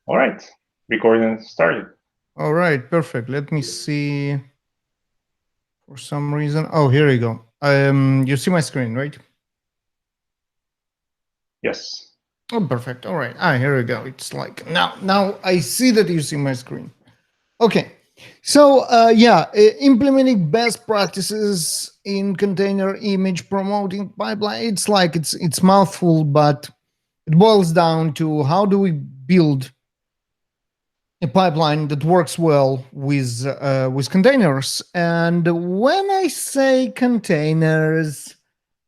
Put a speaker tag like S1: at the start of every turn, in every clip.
S1: All right, recording started.
S2: All right, perfect. Let me see. For some reason, oh, here you go. You see my screen, right?
S1: Yes.
S2: Oh, perfect. All right. Here we go. It's like now I see that you see my screen. Okay. So implementing best practices in container image promoting pipeline. It's like it's mouthful, but it boils down to how do we build a pipeline that works well with containers. And when I say containers,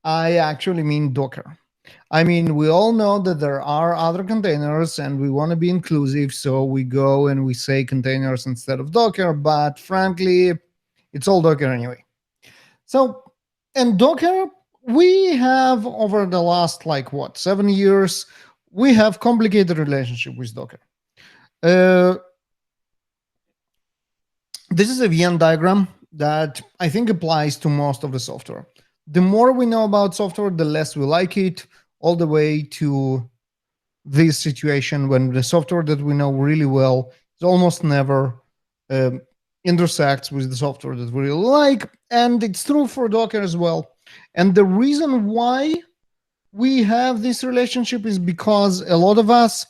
S2: I actually mean Docker. I mean, we all know that there are other containers and we want to be inclusive, so we go and we say containers instead of Docker, but frankly, it's all Docker anyway. So, and Docker, we have over the last 7 years, we have complicated relationship with Docker. Uh, this is a Venn diagram that I think applies to most of the software. The more we know about software, the less we like it, all the way to this situation when the software that we know really well is almost never um, intersects with the software that we really like. And it's true for Docker as well. And the reason why we have this relationship is because a lot of us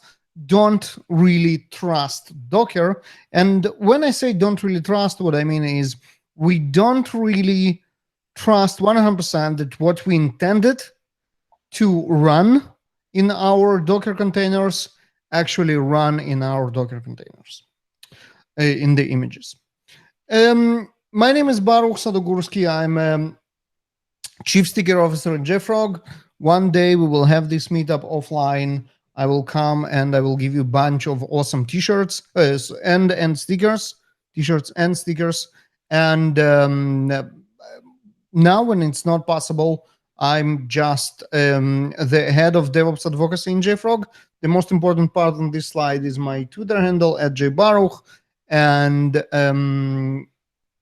S2: don't really trust Docker. And when I say don't really trust, what I mean is we don't really trust 100% that what we intended to run in our Docker containers actually run in our Docker containers, in the images. My name is Baruch Sadogursky. I'm Chief Sticker Officer at JFrog. One day we will have this meetup offline. I will come and I will give you a bunch of awesome t-shirts and stickers, t-shirts and stickers. And now when it's not possible, I'm just the head of DevOps Advocacy in JFrog. The most important part on this slide is my Twitter handle at JBaruch. And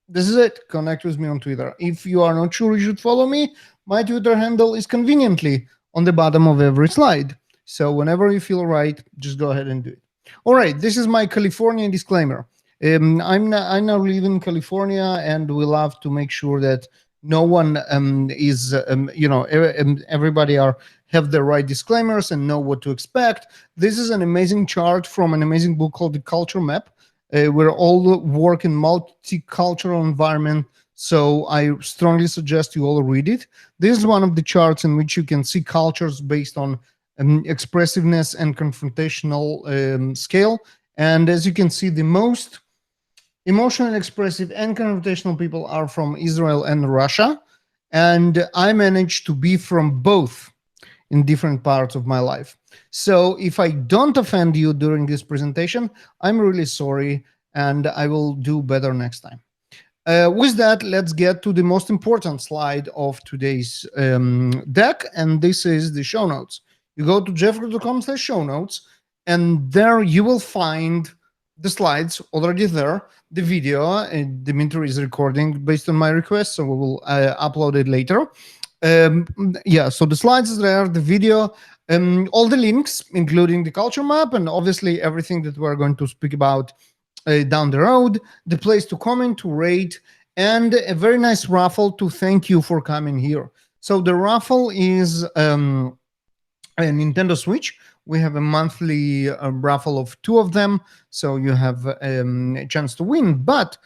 S2: this is it. Connect with me on Twitter. If you are not sure you should follow me, my Twitter handle is conveniently on the bottom of every slide. So whenever you feel right, just go ahead and do it. All right, this is my California disclaimer. I now live in California, and we love to make sure that no one is, everybody have the right disclaimers and know what to expect. This is an amazing chart from an amazing book called The Culture Map. We're all work in multicultural environment, so I strongly suggest you all read it. This is one of the charts in which you can see cultures based on expressiveness and confrontational scale. And as you can see, the most emotional, expressive, and confrontational people are from Israel and Russia. And I managed to be from both in different parts of my life. So if I don't offend you during this presentation, I'm really sorry, and I will do better next time. With that, let's get to the most important slide of today's deck, and this is the show notes. You go to jeffrog.com/shownotes, and there you will find the slides already there, the video, and Dimitri is recording based on my request, so we will upload it later. So the slides is there, the video, all the links, including the culture map, and obviously everything that we're going to speak about down the road, the place to comment, to rate, and a very nice raffle to thank you for coming here. So the raffle is a Nintendo Switch. We have a monthly raffle of 2 of them, so you have a chance to win. But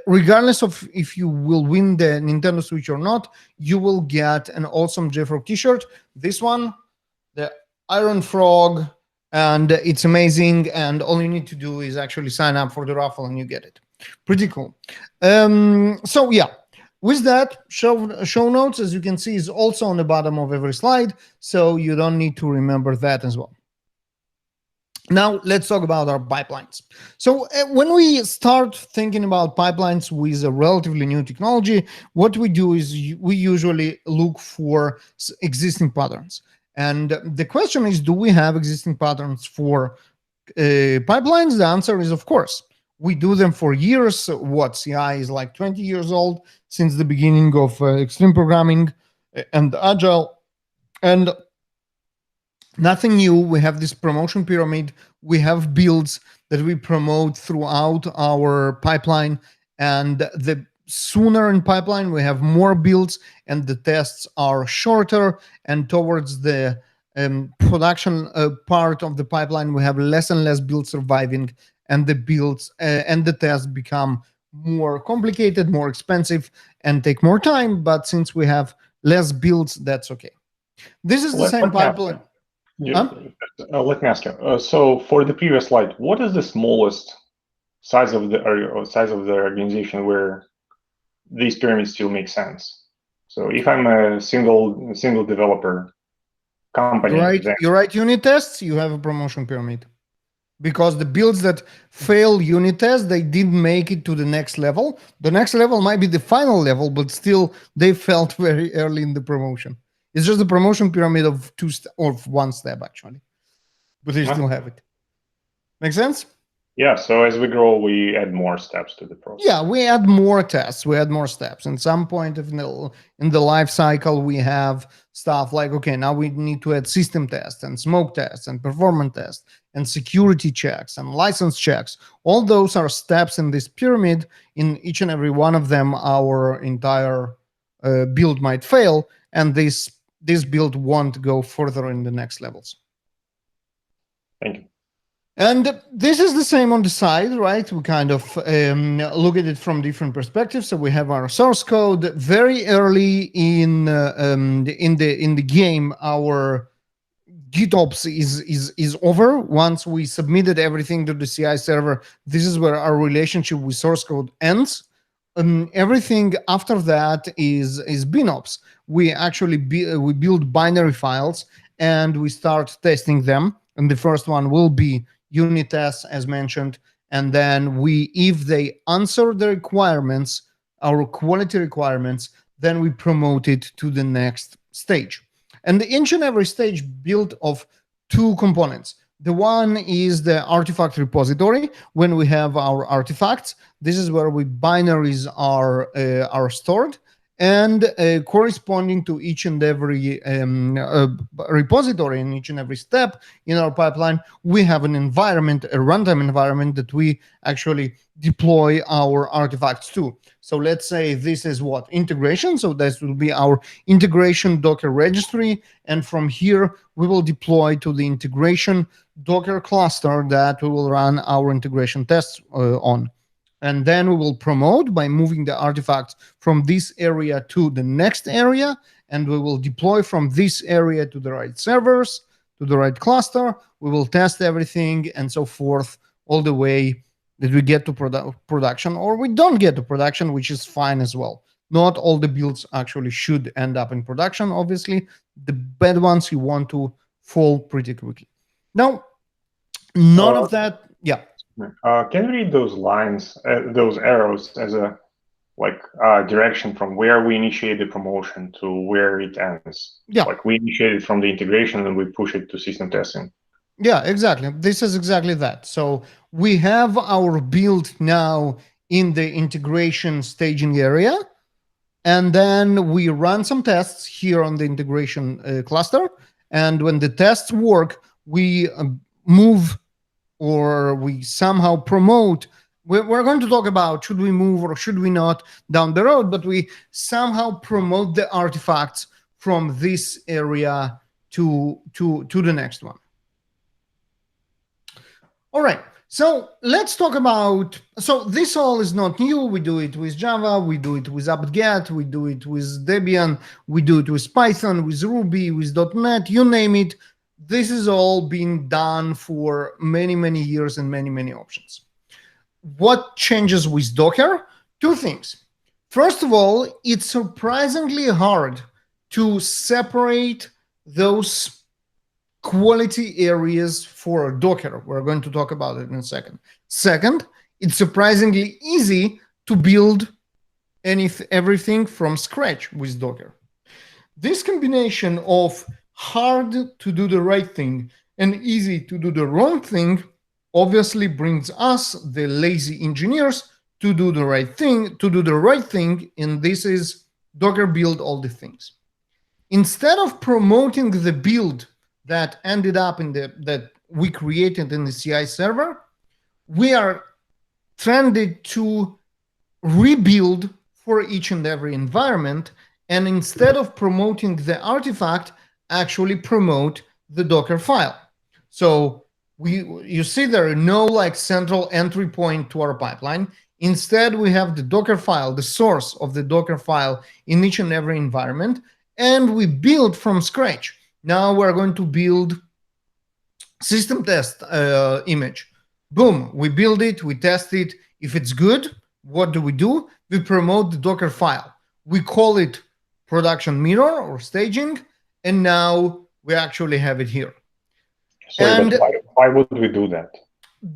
S2: regardless of if you will win the Nintendo Switch or not, you will get an awesome JFrog t-shirt. This one, the Iron Frog, and it's amazing. And all you need to do is actually sign up for the raffle and you get it. Pretty cool. So yeah, with that, show notes, as you can see, is also on the bottom of every slide. So you don't need to remember that as well. Now, let's talk about our pipelines. So when we start thinking about pipelines with a relatively new technology, what we do is we usually look for existing patterns. And the question is, do we have existing patterns for pipelines? The answer is, of course. We do them for years. What, CI is like 20 years old, since the beginning of extreme programming and Agile. And Nothing new. We have this promotion pyramid. We have builds that we promote throughout our pipeline. And the sooner in pipeline, we have more builds and the tests are shorter. And towards the production part of the pipeline, we have less and less builds surviving, and the builds and the tests become more complicated, more expensive, and take more time. But since we have less builds, that's okay. This is the same pipeline.
S1: Let me ask you. So for the previous slide, what is the smallest size of the organization where these pyramids still make sense? So if I'm a single developer company,
S2: you write unit tests, you have a promotion pyramid. Because the builds that fail unit tests, they didn't make it to the next level. The next level might be the final level, but still they felt very early in the promotion. It's just a promotion pyramid of one step actually, but they still have it. Make sense?
S1: Yeah. So as we grow, we add more steps to the process.
S2: Yeah, we add more tests. We add more steps. And some point in the life cycle, we have stuff like, okay, now we need to add system tests and smoke tests and performance tests and security checks and license checks. All those are steps in this pyramid. In each and every one of them, our entire build might fail, and this build won't go further in the next levels.
S1: Thank you.
S2: And this is the same on the side, right? We kind of look at it from different perspectives. So we have our source code. Very early in the game, our GitOps is over. Once we submitted everything to the CI server, this is where our relationship with source code ends. Everything after that is BinOps. We actually we build binary files and we start testing them. And the first one will be unit tests, as mentioned, and then if they answer the requirements, our quality requirements, then we promote it to the next stage. And each and every stage built of two components. The one is the artifact repository. When we have our artifacts, this is where binaries are stored. And corresponding to each and every repository in each and every step in our pipeline, we have an environment, a runtime environment that we actually deploy our artifacts to. So let's say this is what? Integration. So this will be our integration Docker registry. And from here, we will deploy to the integration Docker cluster that we will run our integration tests on. And then we will promote by moving the artifacts from this area to the next area. And we will deploy from this area to the right servers, to the right cluster. We will test everything and so forth all the way that we get to production, or we don't get to production, which is fine as well. Not all the builds actually should end up in production, obviously. The bad ones you want to fall pretty quickly. Now, none of that, yeah.
S1: Can you read those lines, those arrows as a direction from where we initiate the promotion to where it ends?
S2: Yeah.
S1: Like we initiate it from the integration and we push it to system testing.
S2: Yeah, exactly. This is exactly that. So we have our build now in the integration staging area, and then we run some tests here on the integration cluster. And when the tests work, we move or we somehow promote. We're going to talk about should we move or should we not down the road, but we somehow promote the artifacts from this area to the next one. All right, so let's talk about, so this all is not new. We do it with Java, we do it with apt-get, we do it with Debian, we do it with Python, with Ruby, with .NET, you name it. This is all been done for many, many years and many, many options. What changes with Docker? Two things. First of all, it's surprisingly hard to separate those quality areas for Docker. We're going to talk about it in a second. Second, it's surprisingly easy to build everything from scratch with Docker. This combination of hard to do the right thing and easy to do the wrong thing obviously brings us, the lazy engineers, to do the right thing, and this is Docker build all the things. Instead of promoting the build that ended up in that we created in the CI server, we are trended to rebuild for each and every environment, and instead of promoting the artifact, actually promote the Docker file. So you see there are no like central entry point to our pipeline. Instead, we have the Docker file, the source of the Docker file in each and every environment, and we build from scratch. Now we're going to build system test image. Boom, we build it, we test it. If it's good, what do? We promote the Docker file. We call it production mirror or staging, and now we actually have it here.
S1: Sorry, but why would we do that?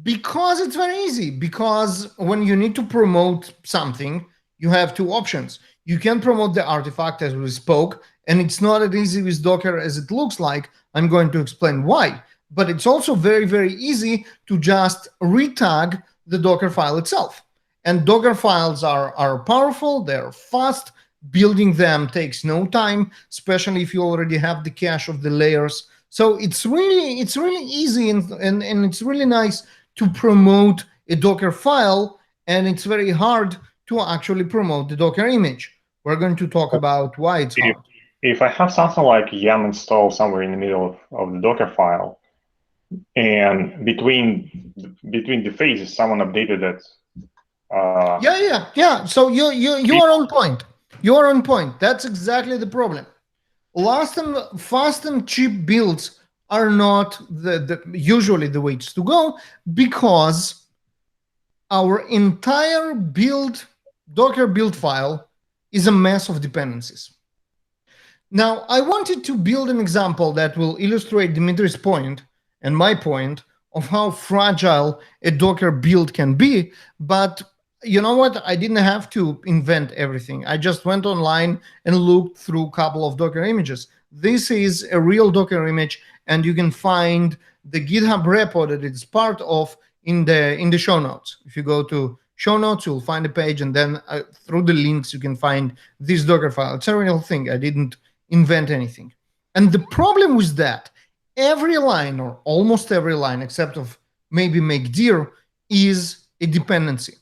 S2: Because it's very easy. Because when you need to promote something, you have two options. You can promote the artifact as we spoke, and it's not as easy with Docker as it looks like. I'm going to explain why. But it's also very, very easy to just retag the Docker file itself. And Docker files are powerful, they're fast. Building them takes no time, especially if you already have the cache of the layers. So it's really easy and it's really nice to promote a Docker file, and it's very hard to actually promote the Docker image. We're going to talk about why it's hard.
S1: If I have something like yum installed somewhere in the middle of the Docker file, and between the phases, someone updated that.
S2: Yeah. So you are on point. You are on point. That's exactly the problem. Fast and cheap builds are not usually the ways to go, because our entire Docker build file is a mess of dependencies. Now, I wanted to build an example that will illustrate Dimitri's point and my point of how fragile a Docker build can be. But you know what? I didn't have to invent everything. I just went online and looked through a couple of Docker images. This is a real Docker image, and you can find the GitHub repo that it's part of in the show notes. If you go to show notes, you'll find a page, and then through the links, you can find this Docker file. It's a real thing. I didn't invent anything. And the problem with that, every line, or almost every line, except of maybe make dir, is a dependency.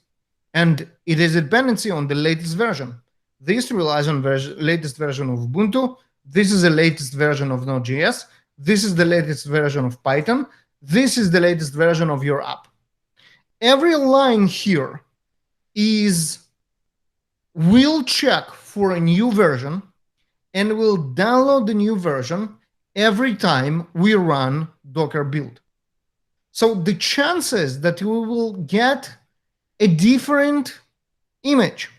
S2: And it is a dependency on the latest version. This relies on latest version of Ubuntu. This is the latest version of Node.js. This is the latest version of Python. This is the latest version of your app. Every line here will check for a new version and will download the new version every time we run Docker build. So the chances that we will get a different image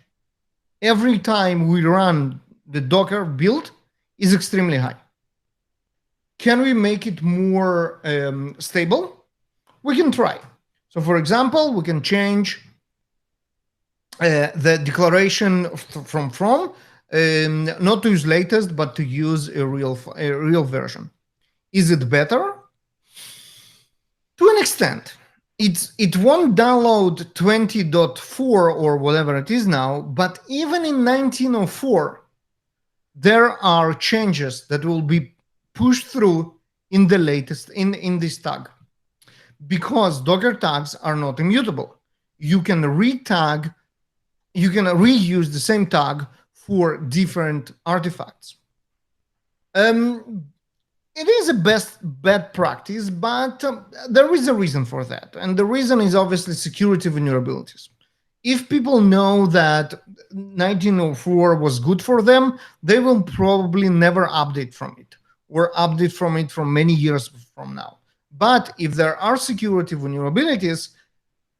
S2: every time we run the Docker build is extremely high. Can we make it more stable? We can try. So for example, we can change the declaration from not to use latest, but to use a real version. Is it better? To an extent. It won't download 20.4 or whatever it is now, but even in 1904, there are changes that will be pushed through in the latest in this tag, because Docker tags are not immutable. You can retag, you can reuse the same tag for different artifacts. It is a bad practice, but there is a reason for that. And the reason is obviously security vulnerabilities. If people know that 1904 was good for them, they will probably never update from it, or update from it from many years from now. But if there are security vulnerabilities,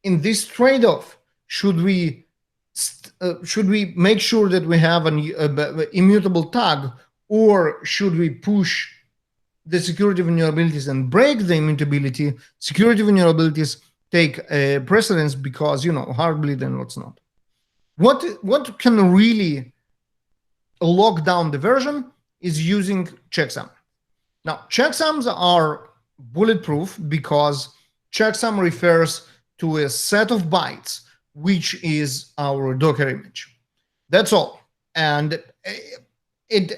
S2: in this trade-off, should we make sure that we have an immutable tag, or should we push the security vulnerabilities and break the immutability? Security vulnerabilities take precedence, because hard bleed and what's not. What can really lock down the version is using checksum. Now, checksums are bulletproof because checksum refers to a set of bytes, which is our Docker image. That's all. And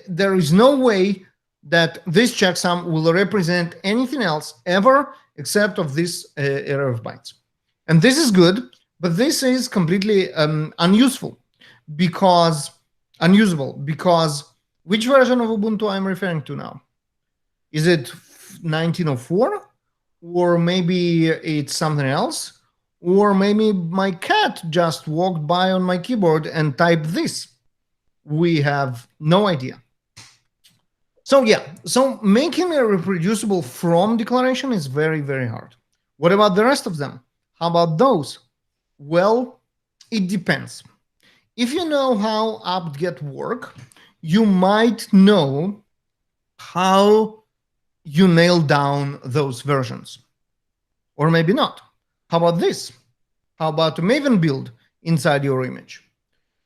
S2: there is no way that this checksum will represent anything else ever except of this array of bytes. And this is good, but this is completely unusable because which version of Ubuntu I'm referring to now? Is it 1904? Or maybe it's something else? Or maybe my cat just walked by on my keyboard and typed this? We have no idea. So yeah, so making a reproducible from declaration is very, very hard. What about the rest of them? How about those? Well, it depends. If you know how apt-get work, you might know how you nail down those versions. Or maybe not. How about this? How about a Maven build inside your image?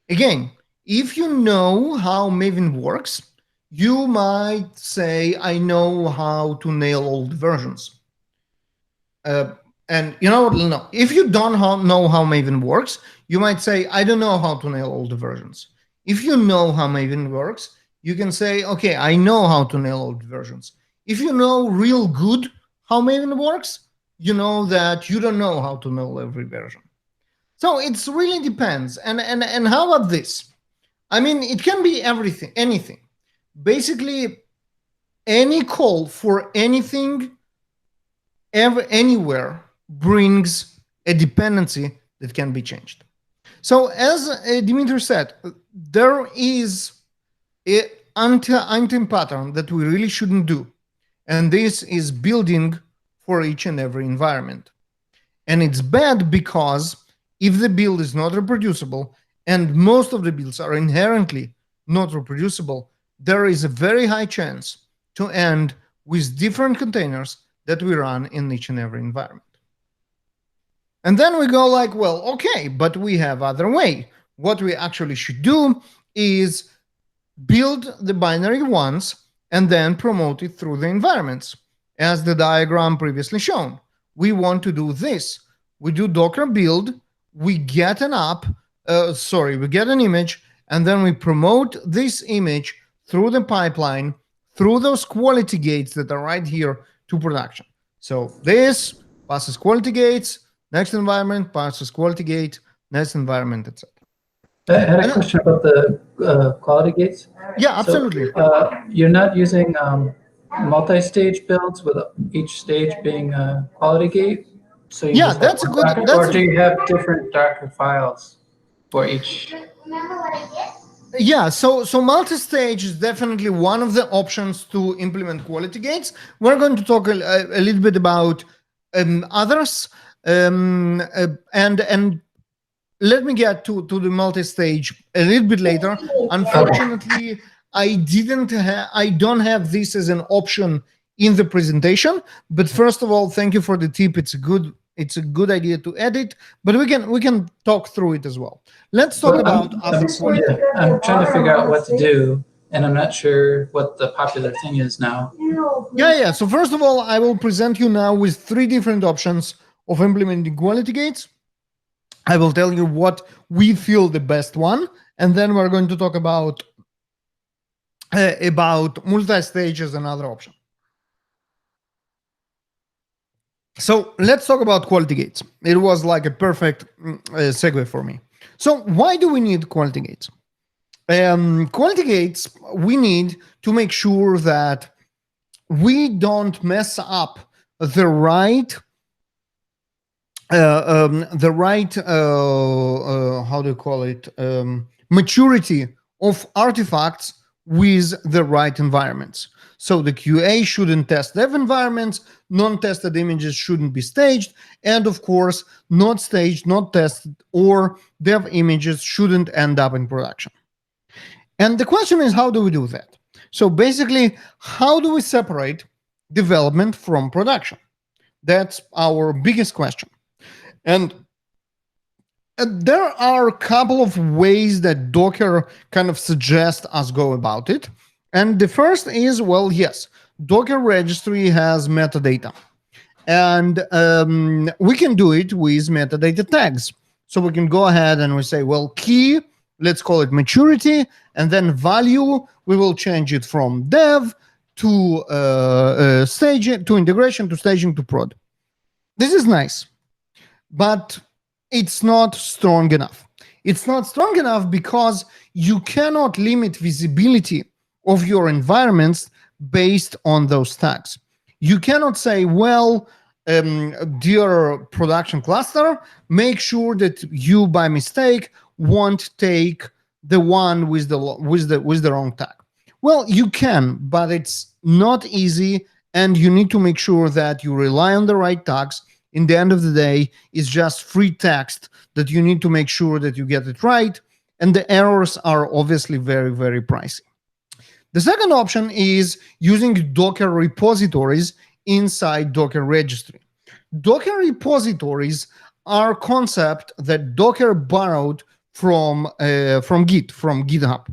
S2: Again, if you know how Maven works, you might say, I know how to nail all the versions. And you know what? No. If you don't know how Maven works, you might say, I don't know how to nail all the versions. If you know how Maven works, you can say, okay, I know how to nail all the versions. If you know real good how Maven works, you know that you don't know how to nail every version. So it really depends. And how about this? I mean, it can be everything, anything. Basically, any call for anything anywhere brings a dependency that can be changed. So as Dimitri said, there is an anti pattern that we really shouldn't do. And this is building for each and every environment. And it's bad because if the build is not reproducible, and most of the builds are inherently not reproducible, there is a very high chance to end with different containers that we run in each and every environment. And then we go like, well, okay, but we have other way. What we actually should do is build the binary once and then promote it through the environments. As the diagram previously shown, we want to do this. We do Docker build, we get an we get an image, and then we promote this image through the pipeline, through those quality gates that are right here to production. So this passes quality gates, next environment passes quality gate, next environment, etc.
S3: I had a question about the quality gates.
S2: Yeah, absolutely.
S3: So, you're not using multi-stage builds with each stage being a quality gate? So you just
S2: that's a good.
S3: Or do you have different Docker files for each?
S2: Yeah, so multi-stage is definitely one of the options to implement quality gates. We're going to talk a little bit about others, and let me get to the multi-stage a little bit later. Unfortunately, I don't have this as an option in the presentation. But first of all, thank you for the tip. It's a good idea to edit, but we can talk through it as well. Let's talk about other quality.
S3: I'm trying to figure out what to do, and I'm not sure what the popular thing is now.
S2: Yeah. So first of all, I will present you now with 3 different options of implementing quality gates. I will tell you what we feel the best one, and then we're going to talk about multi-stage as another option. So let's talk about quality gates. It was like a perfect segue for me. So why do we need quality gates? Quality gates we need to make sure that we don't mess up the right how do you call it, maturity of artifacts with the right environments. So the QA shouldn't test dev environments, non-tested images shouldn't be staged, and of course, not staged, not tested, or dev images shouldn't end up in production. And the question is, how do we do that? So basically, how do we separate development from production? That's our biggest question. And there are a couple of ways that Docker kind of suggests us go about it. And the first is, well, yes, Docker registry has metadata. And we can do it with metadata tags. So we can go ahead and we say, well, key, let's call it maturity, and then value, we will change it from dev to staging, to integration, to staging, to prod. This is nice, but it's not strong enough. It's not strong enough because you cannot limit visibility of your environments based on those tags. You cannot say, well, dear production cluster, make sure that you by mistake won't take the one with the wrong tag. Well, you can, but it's not easy, and you need to make sure that you rely on the right tags. In the end of the day, it's just free text that you need to make sure that you get it right, and the errors are obviously very, very pricey. The second option is using Docker repositories inside Docker registry. Docker repositories are a concept that Docker borrowed from GitHub.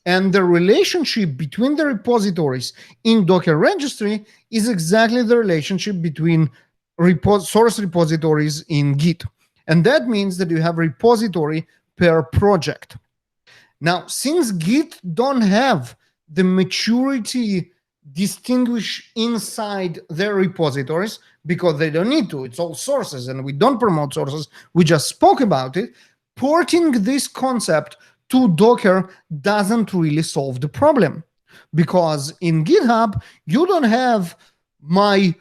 S2: And the relationship between the repositories in Docker registry is exactly the relationship between source repositories in Git. And that means that you have repository per project. Now, since Git don't have the maturity distinguish inside their repositories, because they don't need to, it's all sources, and we don't promote sources, we just spoke about it, porting this concept to Docker doesn't really solve the problem. Because in GitHub, you don't have my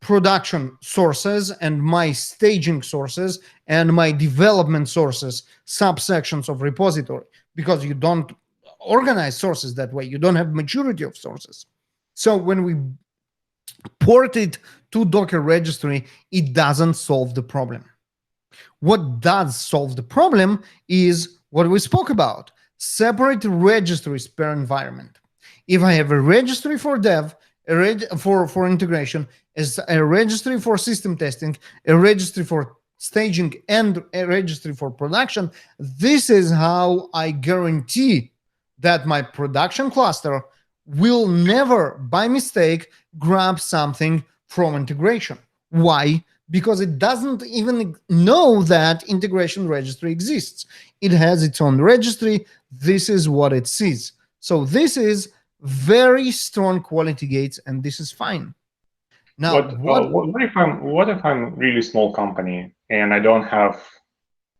S2: production sources and my staging sources and my development sources, subsections of repository, because you don't organize sources that way. You don't have maturity of sources. So when we port it to Docker registry, it doesn't solve the problem. What does solve the problem is what we spoke about: separate registries per environment. If I have a registry for dev, for integration, as a registry for system testing, a registry for staging, and a registry for production, this is how I guarantee that my production cluster will never, by mistake, grab something from integration. Why? Because it doesn't even know that integration registry exists. It has its own registry. This is what it sees. So this is very strong quality gates, and this is fine. Now,
S1: what if I'm really small company and I don't have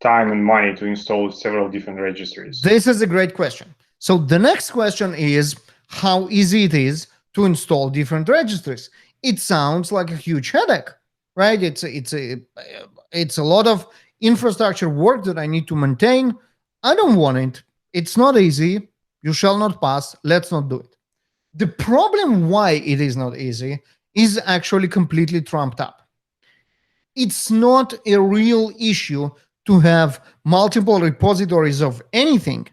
S1: time and money to install several different registries?
S2: This is a great question. So the next question is how easy it is to install different registries. It sounds like a huge headache, right? It's a lot of infrastructure work that I need to maintain. I don't want it. It's not easy. You shall not pass. Let's not do it. The problem why it is not easy is actually completely trumped up. It's not a real issue to have multiple repositories of anything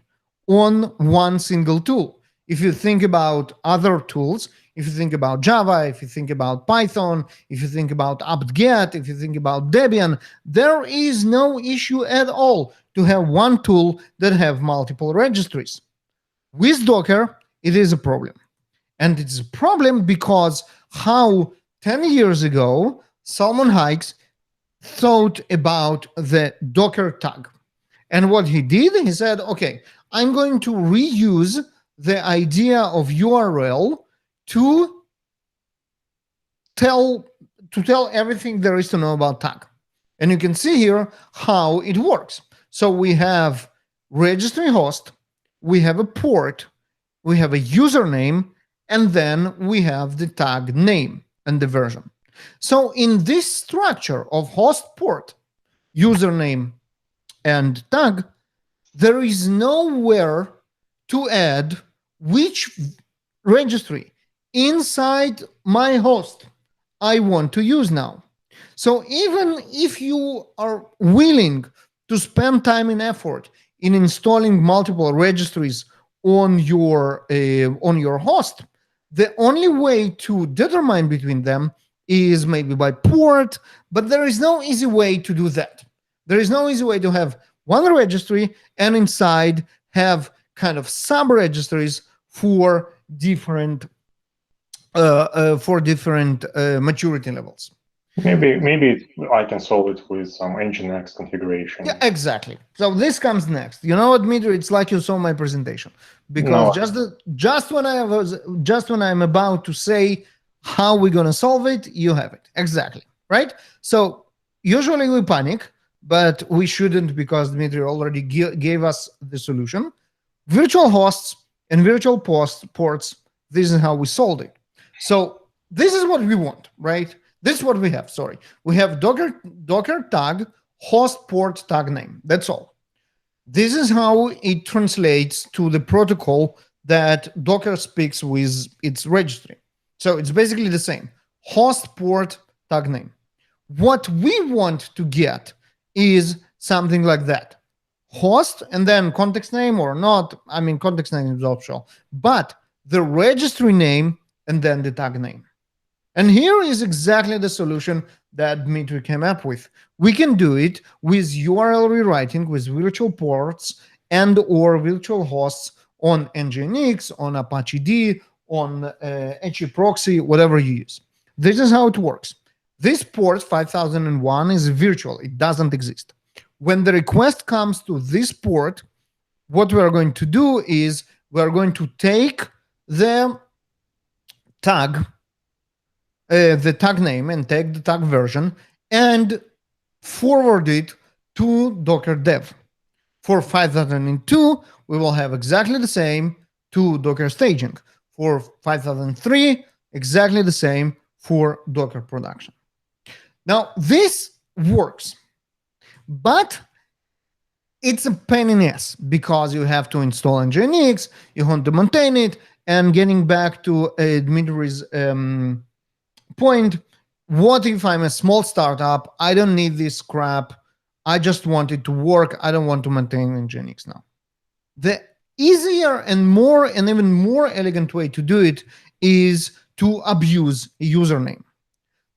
S2: on one single tool. If you think about other tools, if you think about Java, if you think about Python, if you think about apt-get, if you think about Debian, there is no issue at all to have one tool that have multiple registries. With Docker, it is a problem. And it's a problem because how 10 years ago, Salman Hikes thought about the Docker tag. And what he did, he said, okay, I'm going to reuse the idea of URL to tell everything there is to know about tag. And you can see here how it works. So we have registry host, we have a port, we have a username, and then we have the tag name and the version. So in this structure of host, port, username, and tag, there is nowhere to add which registry inside my host I want to use now. So even if you are willing to spend time and effort in installing multiple registries on your host, the only way to determine between them is maybe by port, but there is no easy way to do that. There is no easy way to have one registry and inside have kind of sub-registries for different maturity levels.
S1: Maybe I can solve it with some Nginx configuration.
S2: Yeah, exactly. So this comes next. You know what, Dmitry? It's like you saw my presentation, because just when I'm about to say how we're gonna solve it, you have it exactly right. So usually we panic, but we shouldn't, because Dmitry already gave us the solution. Virtual hosts and virtual ports. This is how we solved it. So this is what we want, right? This is what we have. Sorry, we have Docker tag host port tag name. That's all. This is how it translates to the protocol that Docker speaks with its registry. So it's basically the same. Host port tag name. What we want to get is something like that. Host and then context name or not. I mean, context name is optional, but the registry name and then the tag name. And here is exactly the solution that Dmitry came up with. We can do it with URL rewriting, with virtual ports and or virtual hosts on Nginx, on Apache D, on HE proxy, whatever you use. This is how it works. This port 5001 is virtual. It doesn't exist. When the request comes to this port, what we are going to do is we are going to take the tag name and take the tag version and forward it to Docker Dev. For 5002, we will have exactly the same to Docker staging. For 5003, exactly the same for Docker production. Now, this works, but it's a pain in the ass, because you have to install Nginx, you want to maintain it, and getting back to Dmitry's point, what if I'm a small startup? I don't need this crap. I just want it to work. I don't want to maintain Nginx now. The easier and even more elegant way to do it is to abuse a username.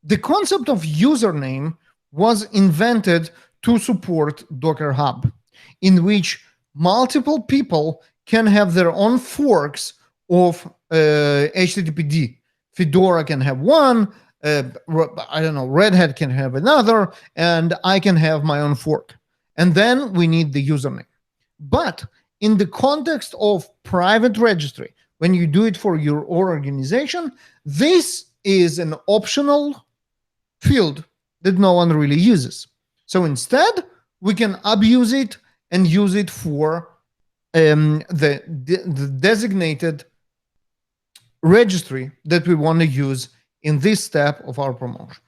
S2: The concept of username was invented to support Docker Hub, in which multiple people can have their own forks of HTTPD. Fedora can have one, I don't know, Red Hat can have another, and I can have my own fork. And then we need the username. But in the context of private registry, when you do it for your organization, this is an optional field that no one really uses. So instead, we can abuse it and use it for the designated registry that we want to use in this step of our promotion.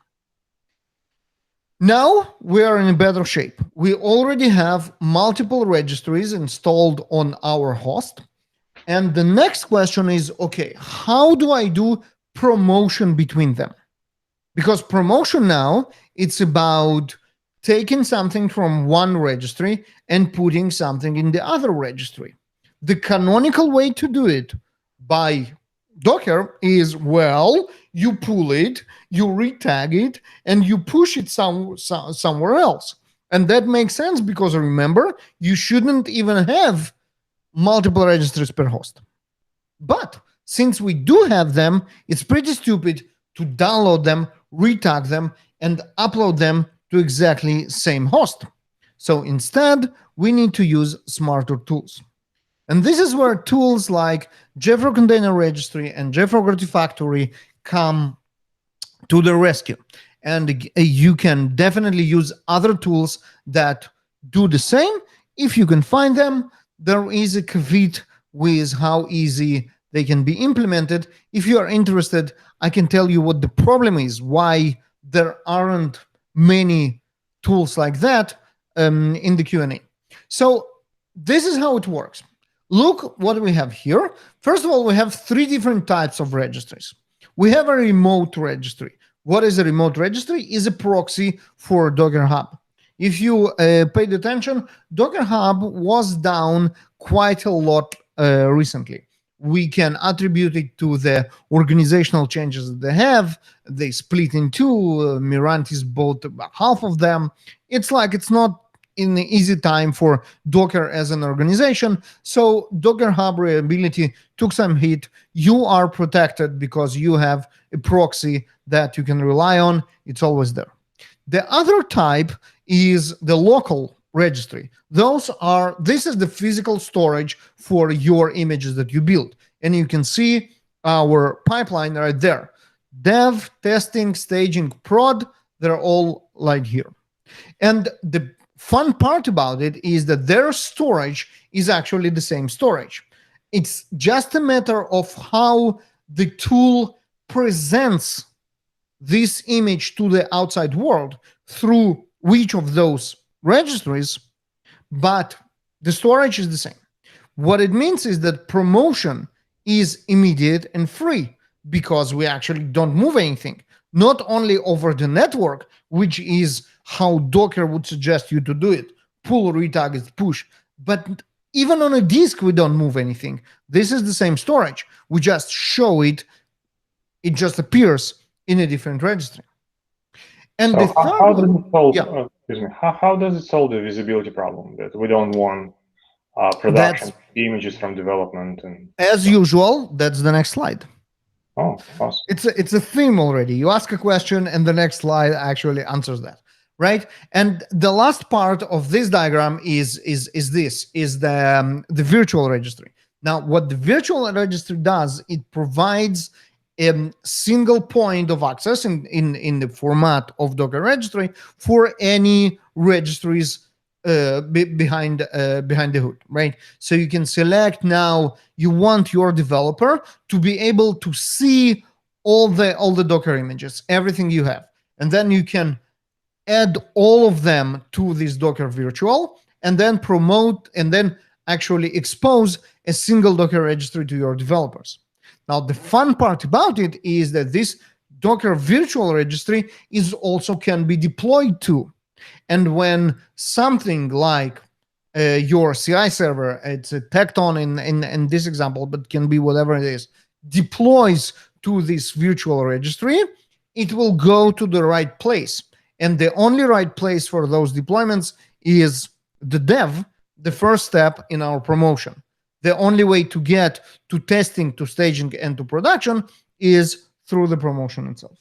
S2: Now we are in a better shape. We already have multiple registries installed on our host. And the next question is, okay, how do I do promotion between them? Because promotion now, it's about taking something from one registry and putting something in the other registry. The canonical way to do it by Docker is, well, you pull it, you retag it, and you push it somewhere else. And that makes sense, because remember, you shouldn't even have multiple registries per host. But since we do have them, it's pretty stupid to download them, retag them, and upload them to exactly same host. So instead, we need to use smarter tools. And this is where tools like JFrog Container Registry and JFrog Artifactory come to the rescue. And you can definitely use other tools that do the same. If you can find them, there is a caveat with how easy they can be implemented. If you are interested, I can tell you what the problem is, why there aren't many tools like that in the Q&A. So this is how it works. Look what we have here. First of all, we have three different types of registries. We have a remote registry. What is a remote registry? Is a proxy for Docker Hub. If you paid attention, Docker Hub was down quite a lot recently. We can attribute it to the organizational changes that they have. They split in two. Mirantis bought half of them. It's like it's not in an easy time for Docker as an organization. So Docker Hub reliability took some hit. You are protected because you have a proxy that you can rely on. It's always there. The other type is the local registry. This is the physical storage for your images that you build. And you can see our pipeline right there. Dev, testing, staging, prod, they're all like here. And the fun part about it is that their storage is actually the same storage. It's just a matter of how the tool presents this image to the outside world through which of those registries, but the storage is the same. What it means is that promotion is immediate and free because we actually don't move anything, not only over the network, which is how Docker would suggest you to do it, pull, retarget, push, but even on a disk, we don't move anything. This is the same storage. We just show it. It just appears in a different registry. And
S1: so
S2: the third
S1: how does it solve the visibility problem that we don't want production images from development? And
S2: as usual, that's the next slide.
S1: Oh, awesome.
S2: It's a theme already. You ask a question and the next slide actually answers that, right? And the last part of this diagram is the virtual registry. Now, what the virtual registry does, it provides a single point of access in the format of Docker registry for any registries behind the hood, right? So you can select now. You want your developer to be able to see all the Docker images, everything you have, and then you can add all of them to this Docker virtual, and then promote and then actually expose a single Docker registry to your developers. Now, the fun part about it is that this Docker virtual registry is also can be deployed to. And when something like your CI server, it's a Tecton in this example, but can be whatever it is, deploys to this virtual registry, it will go to the right place. And the only right place for those deployments is the dev, the first step in our promotion. The only way to get to testing, to staging, and to production is through the promotion itself.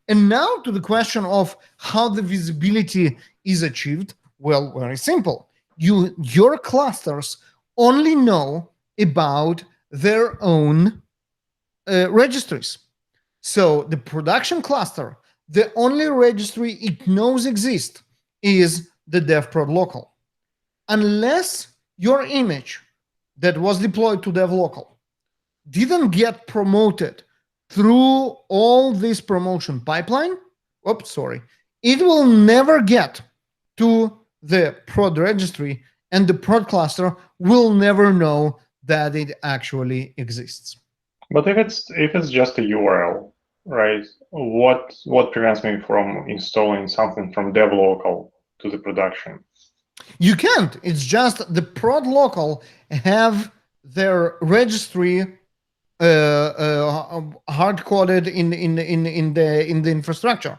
S2: And now to the question of how the visibility is achieved. Well, very simple. Your clusters only know about their own registries. So the production cluster, the only registry it knows exists is the dev prod local. Unless your image that was deployed to dev local didn't get promoted through all this promotion pipeline, it will never get to the prod registry, and the prod cluster will never know that it actually exists.
S1: But if it's just a URL, right? What prevents me from installing something from dev local to the production?
S2: You can't. It's just the prod local have their registry hard coded in the infrastructure.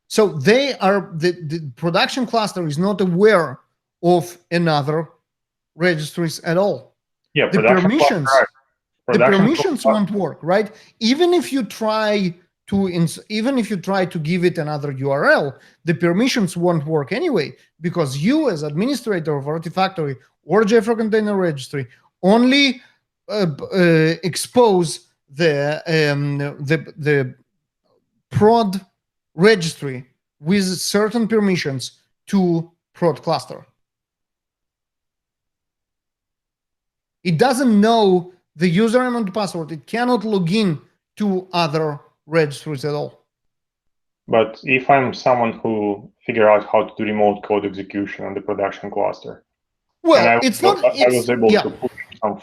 S2: So they are the production cluster is not aware of another registries at all.
S1: Yeah,
S2: the permissions won't work, right? Even if you try to give it another URL, the permissions won't work anyway, because you as administrator of Artifactory or JFrog Container Registry only expose the prod registry with certain permissions to prod cluster. It doesn't know the username and the password. It cannot log in to other registries at all.
S1: But if I'm someone who figure out how to do remote code execution on the production cluster,
S2: well,
S1: I was able to push some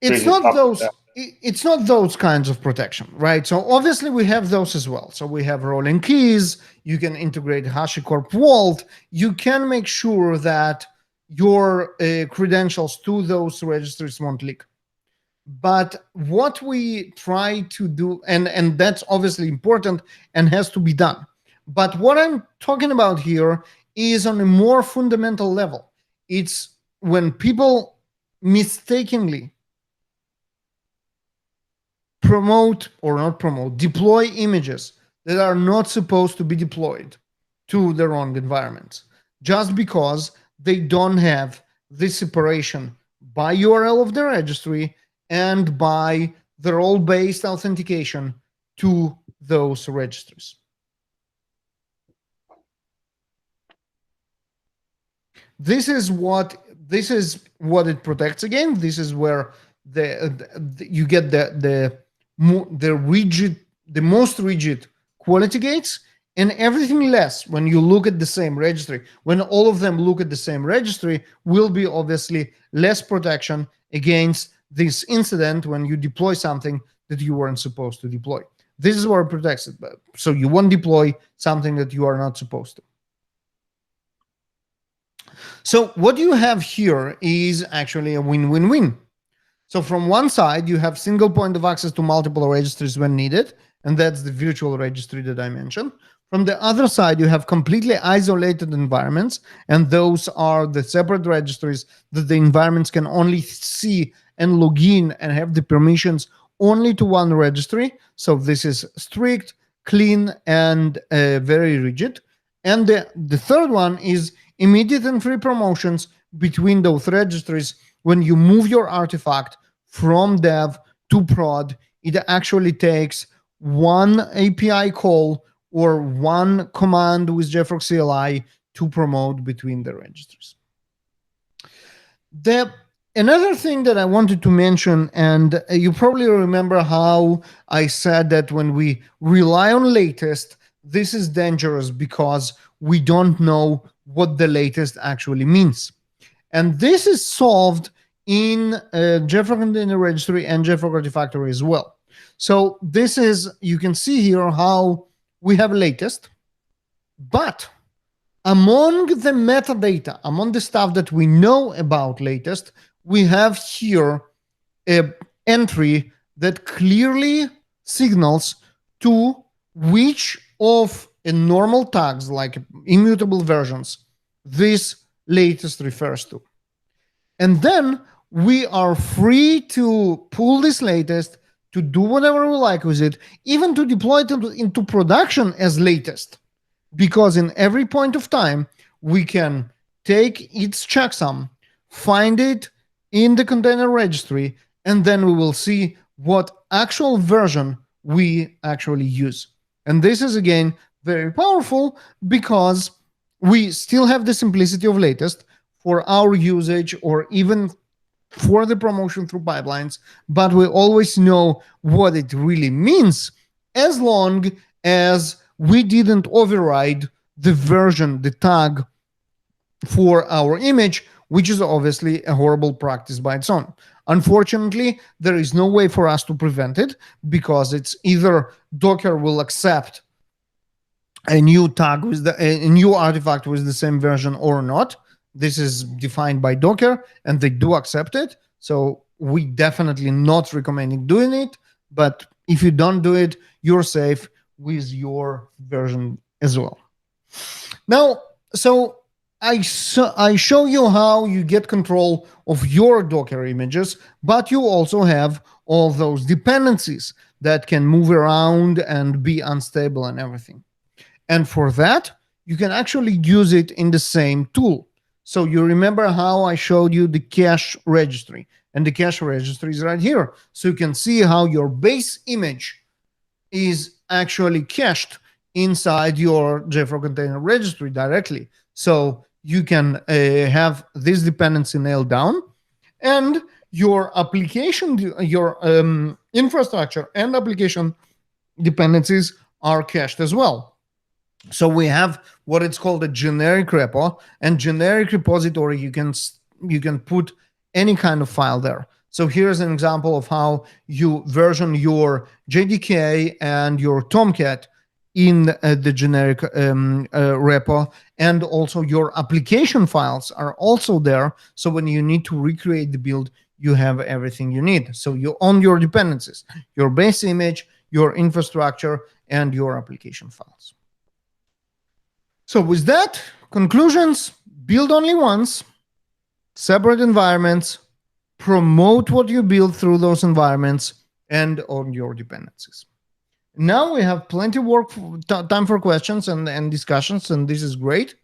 S2: it's not those kinds of protection, right? So obviously we have those as well. So we have rolling keys. You can integrate HashiCorp Vault. You can make sure that your credentials to those registries won't leak. But what we try to do, and that's obviously important and has to be done. But what I'm talking about here is on a more fundamental level. It's when people mistakenly deploy images that are not supposed to be deployed to the wrong environments, just because they don't have this separation by URL of the registry and by the role-based authentication to those registries. This is what it protects against. This is where you get the most rigid quality gates, and everything less, when you look at the same registry, when all of them look at the same registry, will be obviously less protection against this incident when you deploy something that you weren't supposed to deploy. This is where it protects it. So you won't deploy something that you are not supposed to. So what you have here is actually a win-win-win. So from one side, you have single point of access to multiple registries when needed, and that's the virtual registry that I mentioned. From the other side, you have completely isolated environments, and those are the separate registries that the environments can only see and log in and have the permissions only to one registry. So this is strict, clean, and very rigid. And the third one is immediate and free promotions between those registries. When you move your artifact from dev to prod, it actually takes one API call or one command with JFrog CLI to promote between the registries. Another thing that I wanted to mention, and you probably remember how I said that when we rely on latest, this is dangerous because we don't know what the latest actually means. And this is solved in JFrog Container Registry and JFrog Artifactory as well. So this is, you can see here how we have latest, but among the metadata, among the stuff that we know about latest, we have here an entry that clearly signals to which of normal tags, like immutable versions, this latest refers to. And then we are free to pull this latest, to do whatever we like with it, even to deploy it into production as latest. Because in every point of time, we can take its checksum, find it in the container registry, and then we will see what actual version we actually use. And this is, again, very powerful because we still have the simplicity of latest for our usage or even for the promotion through pipelines, but we always know what it really means as long as we didn't override the version, the tag for our image, which is obviously a horrible practice by its own. Unfortunately, there is no way for us to prevent it because it's either Docker will accept a new tag with a new artifact with the same version or not. This is defined by Docker, and they do accept it. So we definitely not recommending doing it. But if you don't do it, you're safe with your version as well. Now, so I show you how you get control of your Docker images, but you also have all those dependencies that can move around and be unstable and everything. And for that, you can actually use it in the same tool. So you remember how I showed you the cache registry, and the cache registry is right here. So you can see how your base image is actually cached inside your JFrog container registry directly. So you can have this dependency nailed down, and your application, your infrastructure and application dependencies are cached as well. So we have what it's called a generic repo, and generic repository, you can put any kind of file there. So here's an example of how you version your JDK and your Tomcat in the generic repo, and also your application files are also there. So when you need to recreate the build, you have everything you need. So you own your dependencies, your base image, your infrastructure, and your application files. So with that, conclusions: build only once, separate environments, promote what you build through those environments, and own your dependencies. Now we have plenty of work time for questions and discussions, and this is great.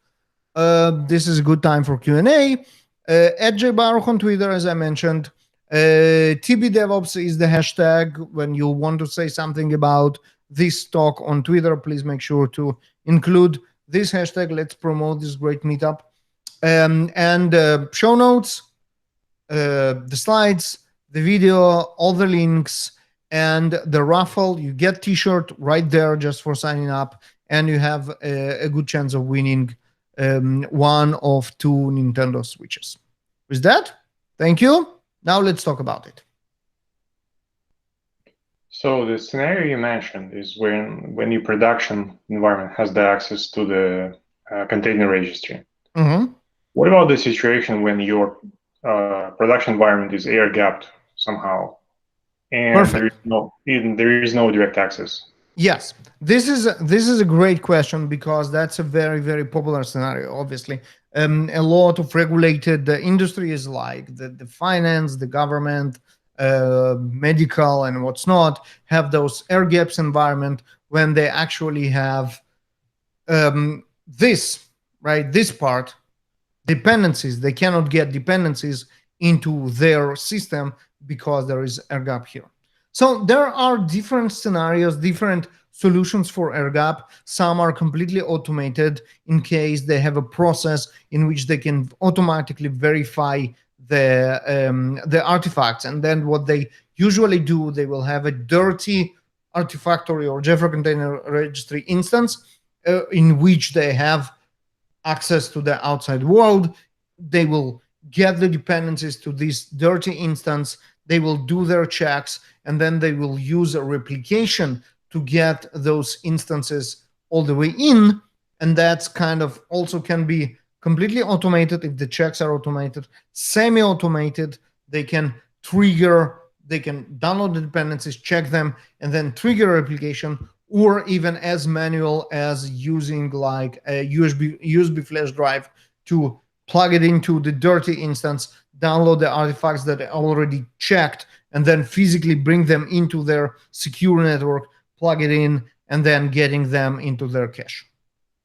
S2: This is a good time for Q&A. At JBaruch on Twitter, as I mentioned. TBDevOps is the hashtag. When you want to say something about this talk on Twitter, please make sure to include this hashtag. Let's promote this great meetup. And show notes, the slides, the video, all the links, and the raffle. You get t-shirt right there just for signing up, and you have a good chance of winning one of 2 Nintendo Switches. With that, thank you. Now let's talk about it.
S1: So the scenario you mentioned is when your production environment has the access to the container registry.
S2: Mm-hmm.
S1: What about the situation when your production environment is air-gapped somehow, and there is no direct access?
S2: Yes, this is a great question, because that's a very, very popular scenario. Obviously, a lot of regulated industries like the finance, the government, medical, and what's not have those air gaps environment when they actually have this part dependencies. They cannot get dependencies into their system because there is air gap here. So there are different scenarios, different solutions for air gap. Some are completely automated in case they have a process in which they can automatically verify the artifacts. And then what they usually do, they will have a dirty Artifactory or JFrog Container Registry instance in which they have access to the outside world. They will get the dependencies to this dirty instance. They will do their checks, and then they will use a replication to get those instances all the way in. And that's kind of also can be completely automated if the checks are automated, semi-automated. They can trigger, they can download the dependencies, check them, and then trigger a replication, or even as manual as using like a USB flash drive to plug it into the dirty instance, download the artifacts that are already checked, and then physically bring them into their secure network, plug it in, and then getting them into their cache.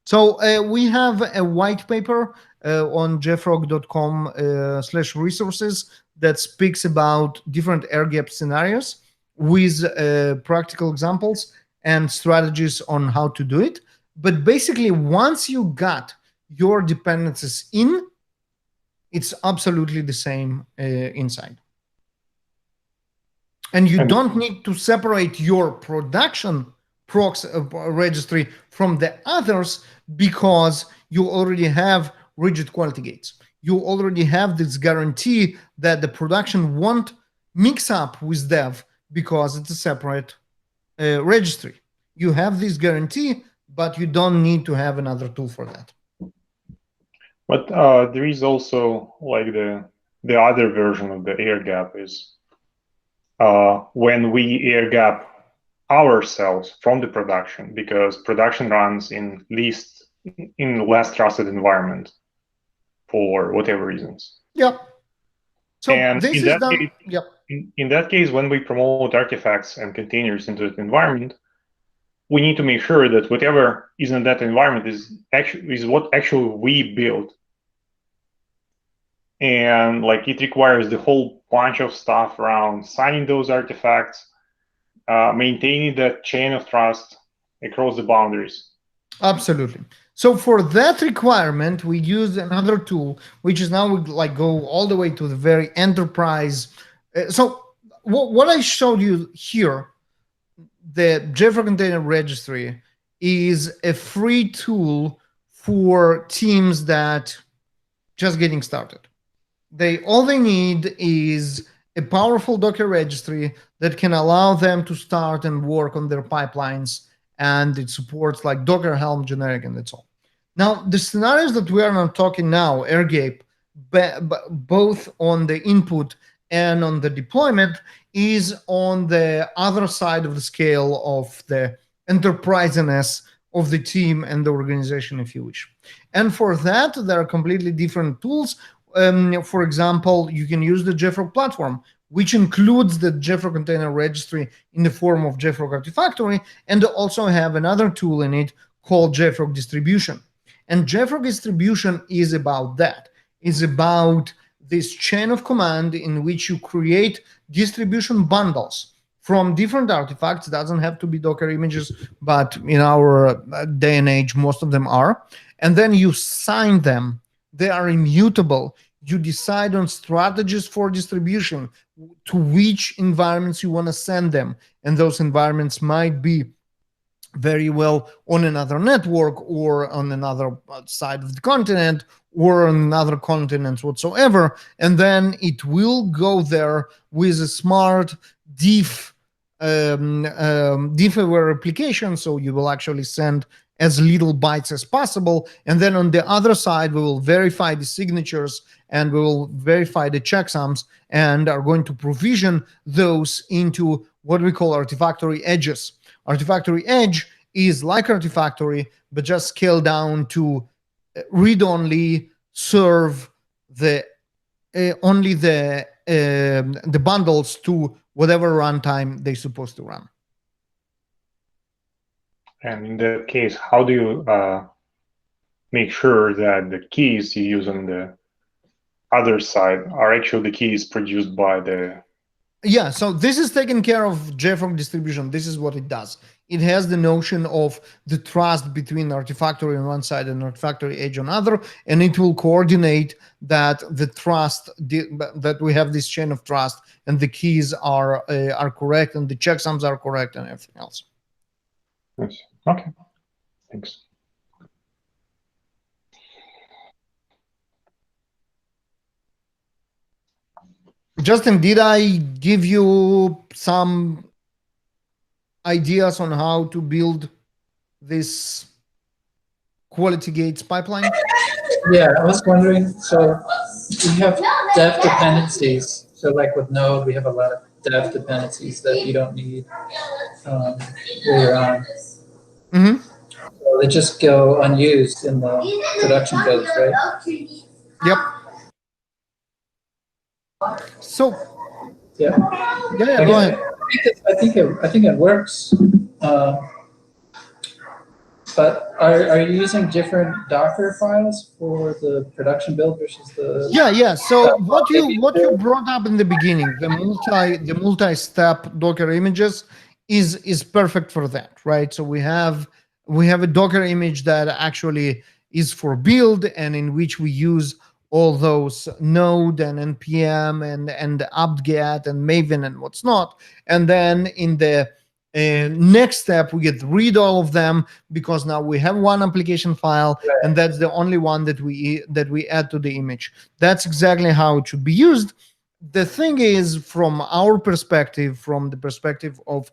S2: So we have a white paper on jfrog.com/resources that speaks about different air gap scenarios with practical examples and strategies on how to do it. But basically, once you got your dependencies in, it's absolutely the same inside. And you don't need to separate your production proxy registry from the others, because you already have rigid quality gates. You already have this guarantee that the production won't mix up with dev because it's a separate registry. You have this guarantee, but you don't need to have another tool for that.
S1: But there is also like the other version of the air gap is when we air gap ourselves from the production, because production runs in less trusted environment for whatever reasons.
S2: Yep. So
S1: and
S2: this is done. Yep.
S1: In that case, when we promote artifacts and containers into the environment, we need to make sure that whatever is in that environment is what actually we built. And like it requires the whole bunch of stuff around signing those artifacts, maintaining that chain of trust across the boundaries. Absolutely.
S2: So for that requirement, we use another tool, which is now like go all the way to the very enterprise. So what I showed you here, the JFrog Container Registry is a free tool for teams that just getting started. All they need is a powerful Docker registry that can allow them to start and work on their pipelines, and it supports like Docker Helm generic, and that's all. Now, the scenarios that we are not talking now, air gap, both on the input and on the deployment, is on the other side of the scale of the enterpriseness of the team and the organization, if you wish. And for that, there are completely different tools. For example, you can use the JFrog platform, which includes the JFrog Container Registry in the form of JFrog Artifactory, and also have another tool in it called JFrog Distribution. And JFrog Distribution is about that. It's about this chain of command in which you create distribution bundles from different artifacts. It doesn't have to be Docker images, but in our day and age, most of them are. And then you sign them. They are immutable. You decide on strategies for distribution, to which environments you want to send them. And those environments might be very well on another network or on another side of the continent or on another continent whatsoever. And then it will go there with a smart diff-aware application. So you will actually send as little bytes as possible. And then on the other side, we will verify the signatures and we will verify the checksums and are going to provision those into what we call Artifactory edges. Artifactory edge is like Artifactory, but just scaled down to read-only, serve only the bundles to whatever runtime they're supposed to run.
S1: And in that case, how do you make sure that the keys you use on the other side are actually the keys produced by the...
S2: Yeah, so this is taken care of JFrog distribution. This is what it does. It has the notion of the trust between Artifactory on one side and Artifactory edge on other, and it will coordinate that the trust, that we have this chain of trust, and the keys are correct, and the checksums are correct, and everything else.
S1: Yes. Okay. Thanks.
S2: Justin, did I give you some ideas on how to build this quality gates pipeline?
S3: Yeah, I was wondering, so we have dev dependencies. So like with Node, we have a lot of dev dependencies that you don't need later on.
S2: Mm-hmm.
S3: So they just go unused in the production builds, right?
S2: Yep. So
S3: Yeah.
S2: yeah, go ahead.
S3: I think it works. But are you using different Docker files for the production build versus the?
S2: Yeah. So what you brought up in the beginning, the multi-step Docker images is perfect for that, right? So we have a Docker image that actually is for build, and in which we use all those node and npm and apt-get and maven and what's not. And then in the next step, we get read all of them, because now we have one application file,
S3: right,
S2: and that's the only one that we add to the image. That's exactly how it should be used. The thing is, from our perspective, from the perspective of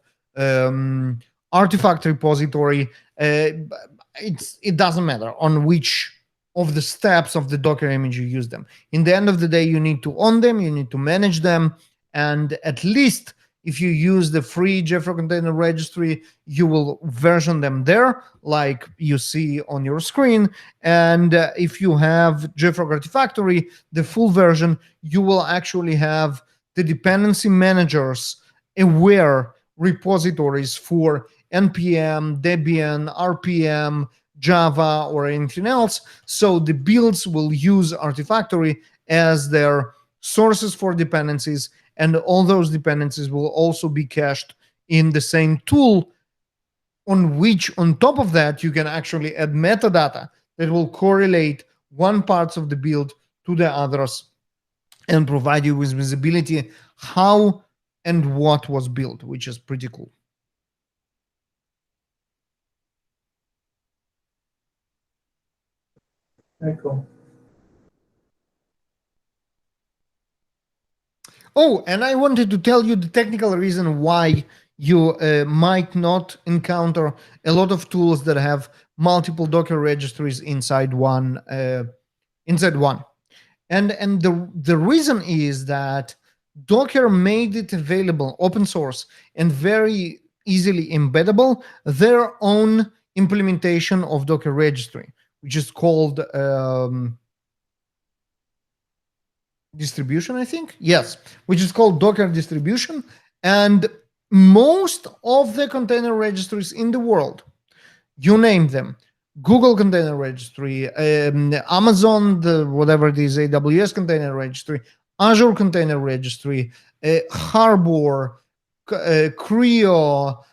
S2: artifact repository, it doesn't matter on which of the steps of the Docker image you use them. In the end of the day, you need to own them, you need to manage them, and at least if you use the free JFrog Container Registry, you will version them there, like you see on your screen. And if you have JFrog Artifactory, the full version, you will actually have the dependency managers aware repositories for npm, Debian, RPM, Java, or anything else. So the builds will use Artifactory as their sources for dependencies, and all those dependencies will also be cached in the same tool, on which, on top of that, you can actually add metadata that will correlate one parts of the build to the others and provide you with visibility how and what was built, which is pretty cool.
S3: Very cool.
S2: Oh, and I wanted to tell you the technical reason why you might not encounter a lot of tools that have multiple Docker registries inside one. And the reason is that Docker made it available, open source, and very easily embeddable, their own implementation of Docker registry, which is called distribution, I think. Yes, which is called Docker distribution. And most of the container registries in the world, you name them, Google Container Registry, Amazon, whatever it is, AWS Container Registry, Azure Container Registry, Harbor, Creo,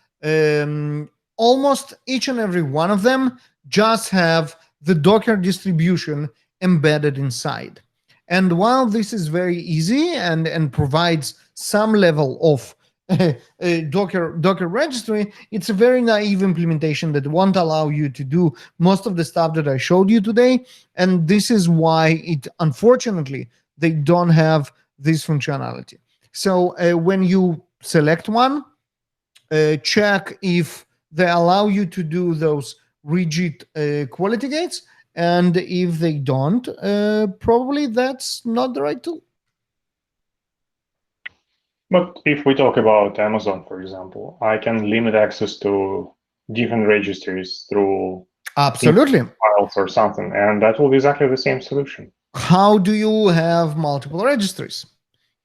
S2: almost each and every one of them just have the Docker distribution embedded inside. And while this is very easy and provides some level of Docker registry, it's a very naive implementation that won't allow you to do most of the stuff that I showed you today. And this is why unfortunately, they don't have this functionality. So when you select one, check if they allow you to do those rigid quality gates. And if they don't, probably that's not the right tool.
S1: But if we talk about Amazon, for example, I can limit access to different registries through
S2: absolutely
S1: files or something, and that will be exactly the same solution.
S2: How do you have multiple registries?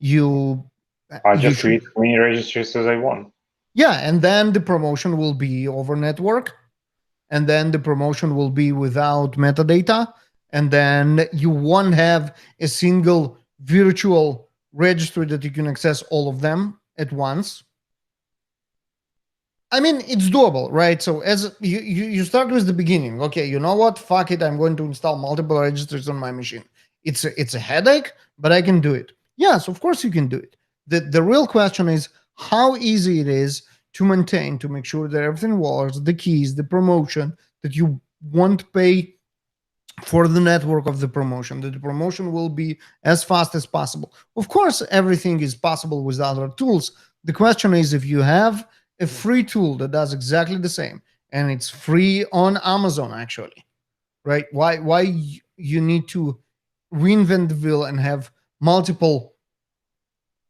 S1: I just create as many registries as I want.
S2: Yeah, and then the promotion will be over network, and then the promotion will be without metadata, and then you won't have a single virtual registry that you can access all of them at once. I mean, it's doable, right? So as you start with the beginning, okay, you know what? Fuck it, I'm going to install multiple registries on my machine. It's a headache, but I can do it. Yes, of course you can do it. The real question is how easy it is to maintain, to make sure that everything works, the keys, the promotion, that you won't pay for the network of the promotion, that the promotion will be as fast as possible. Of course, everything is possible with other tools. The question is if you have a free tool that does exactly the same, and it's free on Amazon, actually, right? Why you need to reinvent the wheel and have multiple,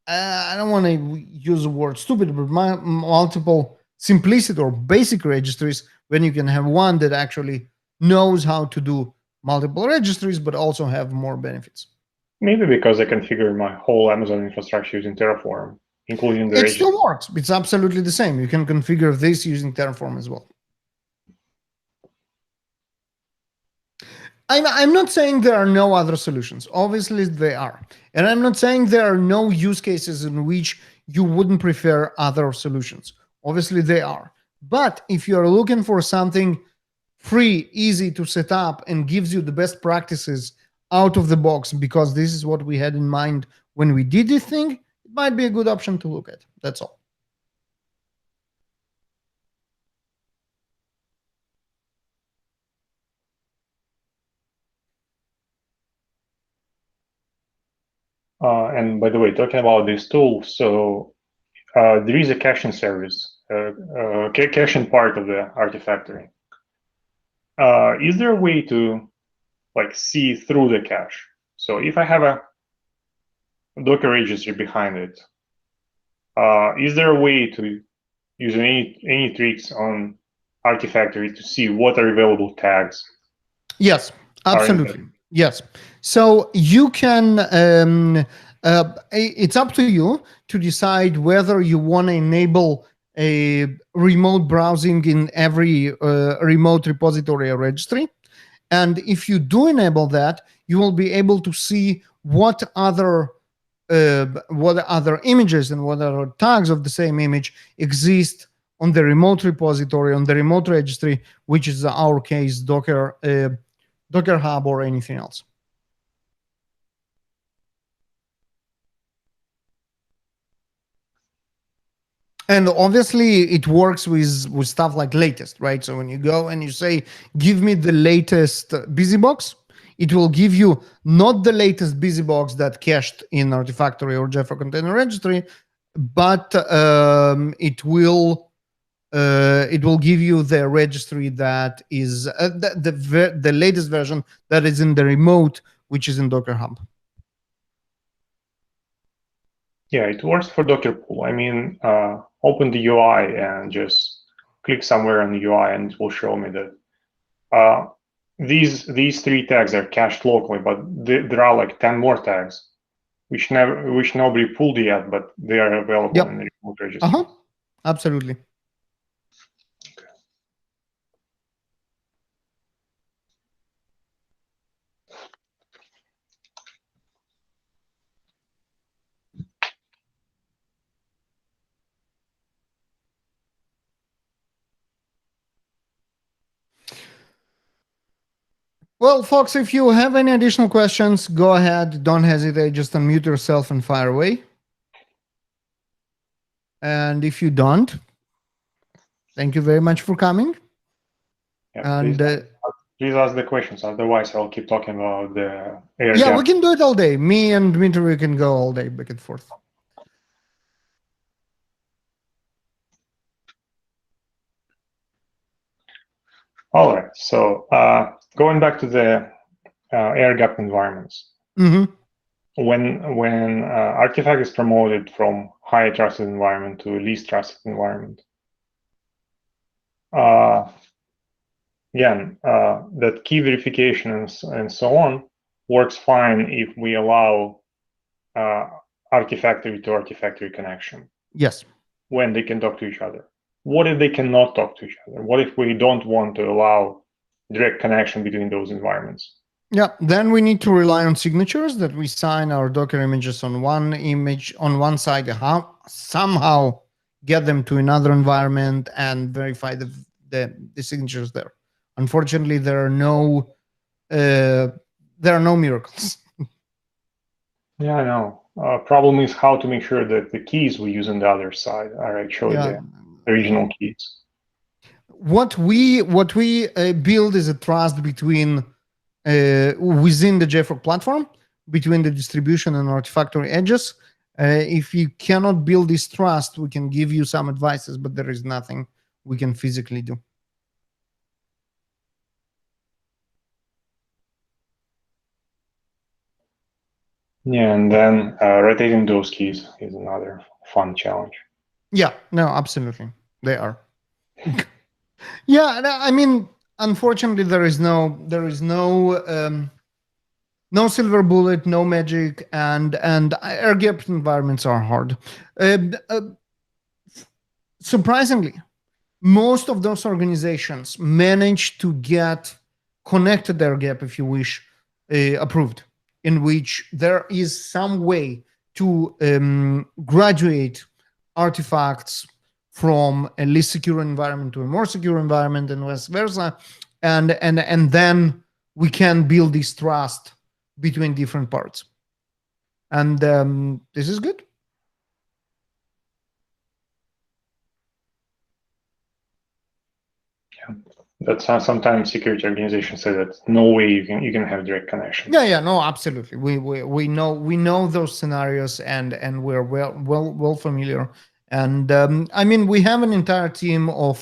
S2: I don't want to use the word stupid, but multiple simplicity or basic registries when you can have one that actually knows how to do multiple registries, but also have more benefits.
S1: Maybe because I configure my whole Amazon infrastructure using Terraform, including the registry.
S2: It still works. It's absolutely the same. You can configure this using Terraform as well. I'm not saying there are no other solutions. Obviously, they are. And I'm not saying there are no use cases in which you wouldn't prefer other solutions. Obviously, they are. But if you're looking for something free, easy to set up, and gives you the best practices out of the box, because this is what we had in mind when we did this thing, it might be a good option to look at. That's all.
S1: And by the way, talking about this tool, so there is a caching service, caching part of the Artifactory. Is there a way to see through the cache? So if I have a Docker registry behind it, is there a way to use any tricks on Artifactory to see what are available tags?
S2: Yes, absolutely. Yes. So you can, it's up to you to decide whether you want to enable a remote browsing in every remote repository or registry. And if you do enable that, you will be able to see what other images and what other tags of the same image exist on the remote repository, on the remote registry, which is our case, Docker Hub or anything else. And obviously, it works with stuff like latest, right? So when you go and you say, give me the latest BusyBox, it will give you not the latest BusyBox that cached in Artifactory or JFrog Container Registry, but it will give you the registry that is the latest version that is in the remote, which is in Docker Hub. Yeah,
S1: it works for Docker Pool. I mean, open the UI and just click somewhere on the UI and it will show me that these 3 tags are cached locally, but there are like 10 more tags which nobody pulled yet, but they are available in the remote registry.
S2: Absolutely. Well, folks, if you have any additional questions, go ahead. Don't hesitate. Just unmute yourself and fire away. And if you don't, thank you very much for coming.
S1: Yeah, and please ask the questions. Otherwise, I'll keep talking about the air
S2: Yeah,
S1: gap.
S2: we can do it all day. Me and Dmitry, we can go all day back and forth.
S1: All right. So going back to the air gap environments. When artifact is promoted from high trusted environment to least trusted environment, again, that key verification and so on works fine if we allow Artifactory to Artifactory connection.
S2: Yes.
S1: When they can talk to each other. What if they cannot talk to each other? What if we don't want to allow direct connection between those environments?
S2: Yeah, then we need to rely on signatures, that we sign our Docker images on one image on one side, somehow get them to another environment and verify the signatures there. Unfortunately, there are no miracles.
S1: Yeah, I know. Problem is how to make sure that the keys we use on the other side are actually the original keys.
S2: What we build is a trust between within the JFrog platform, between the distribution and Artifactory edges. If you cannot build this trust, we can give you some advices, but there is nothing we can physically do.
S1: Yeah, and then rotating those keys is another fun challenge.
S2: Yeah, no, absolutely, they are. Yeah, I mean, unfortunately, there is no silver bullet, no magic, and air gap environments are hard. Surprisingly, most of those organizations manage to get connected air gap, if you wish, approved, in which there is some way to graduate artifacts from a less secure environment to a more secure environment and vice versa. And then we can build this trust between different parts. And this is good.
S1: Yeah, that's how sometimes security organizations say that no way you can have direct connection.
S2: Yeah, no, absolutely. We know those scenarios and we're well familiar. And I mean, we have an entire team of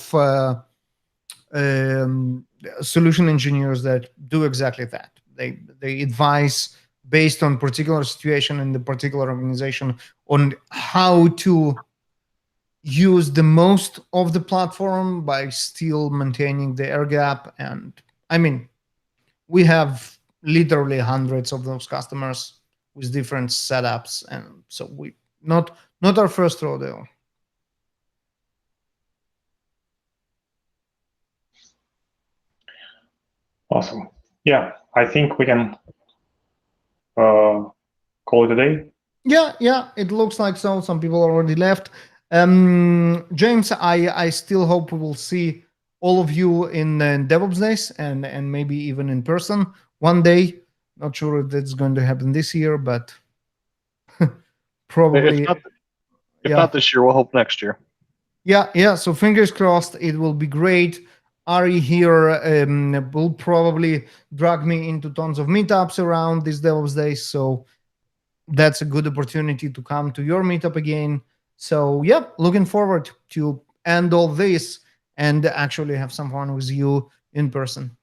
S2: solution engineers that do exactly that. They advise based on particular situation in the particular organization on how to use the most of the platform by still maintaining the air gap. And I mean, we have literally hundreds of those customers with different setups, and so we not our first rodeo.
S1: Awesome. Yeah, I think we can call it a day.
S2: Yeah, it looks like so. Some people already left. James, I still hope we will see all of you in DevOps Days and maybe even in person one day. Not sure if that's going to happen this year, but probably.
S4: If not this year, we'll hope next year.
S2: Yeah. So fingers crossed, it will be great. Ari here will probably drag me into tons of meetups around these DevOps Days. So that's a good opportunity to come to your meetup again. So yeah, looking forward to end all this and actually have some fun with you in person.